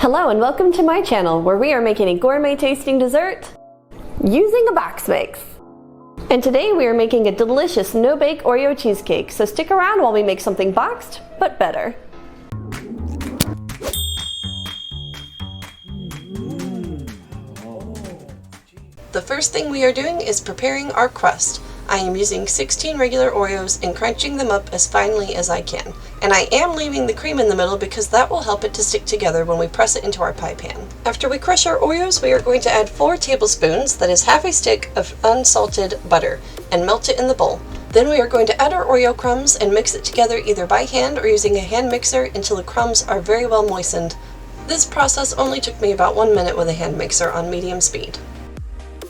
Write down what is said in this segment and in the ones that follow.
Hello and welcome to my channel where we are making a gourmet tasting dessert using a box mix. And today we are making a delicious no-bake Oreo cheesecake, so stick around while we make something boxed, but better. The first thing we are doing is preparing our crust. I am using 16 regular Oreos and crunching them up as finely as I can. And I am leaving the cream in the middle because that will help it to stick together when we press it into our pie pan. After we crush our Oreos, we are going to add 4 tablespoons, that is half a stick of unsalted butter, and melt it in the bowl. Then we are going to add our Oreo crumbs and mix it together either by hand or using a hand mixer until the crumbs are very well moistened. This process only took me about 1 minute with a hand mixer on medium speed.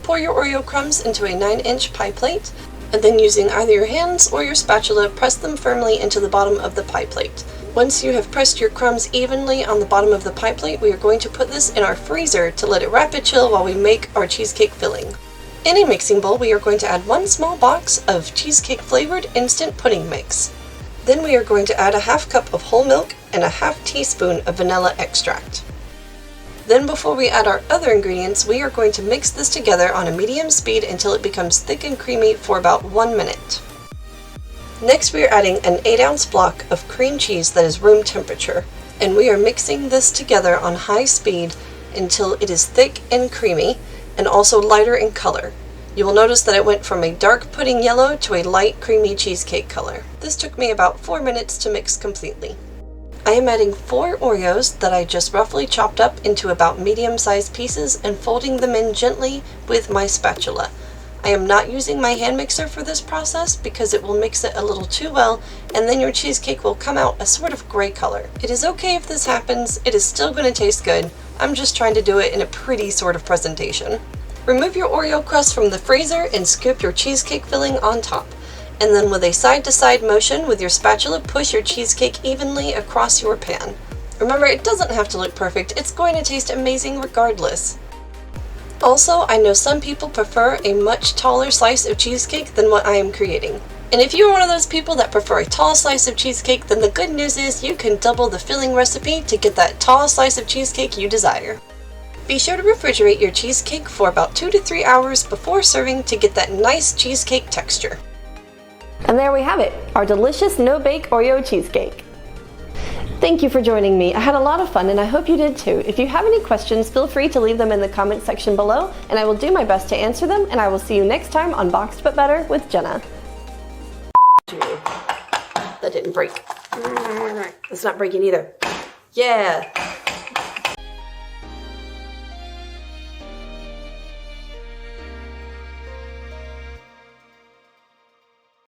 Pour your Oreo crumbs into a 9-inch pie plate, and then using either your hands or your spatula, press them firmly into the bottom of the pie plate. Once you have pressed your crumbs evenly on the bottom of the pie plate, we are going to put this in our freezer to let it rapid chill while we make our cheesecake filling. In a mixing bowl, we are going to add 1 small box of cheesecake flavored instant pudding mix. Then we are going to add a half cup of whole milk and a half teaspoon of vanilla extract. Then before we add our other ingredients, we are going to mix this together on a medium speed until it becomes thick and creamy for about 1 minute. Next we are adding an 8-ounce block of cream cheese that is room temperature, and we are mixing this together on high speed until it is thick and creamy and also lighter in color. You will notice that it went from a dark pudding yellow to a light creamy cheesecake color. This took me about 4 minutes to mix completely. I am adding 4 Oreos that I just roughly chopped up into about medium-sized pieces and folding them in gently with my spatula. I am not using my hand mixer for this process because it will mix it a little too well and then your cheesecake will come out a sort of gray color. It is okay if this happens, it is still going to taste good. I'm just trying to do it in a pretty sort of presentation. Remove your Oreo crust from the freezer and scoop your cheesecake filling on top. And then with a side-to-side motion with your spatula, push your cheesecake evenly across your pan. Remember, it doesn't have to look perfect, it's going to taste amazing regardless. Also, I know some people prefer a much taller slice of cheesecake than what I am creating. And if you are one of those people that prefer a tall slice of cheesecake, then the good news is you can double the filling recipe to get that tall slice of cheesecake you desire. Be sure to refrigerate your cheesecake for about 2 to 3 hours before serving to get that nice cheesecake texture. And there we have it, our delicious no-bake Oreo cheesecake. Thank you for joining me. I had a lot of fun and I hope you did too. If you have any questions, feel free to leave them in the comment section below and I will do my best to answer them, and I will see you next time on Boxed But Better with Jenna. That didn't break. It's not breaking either. Yeah.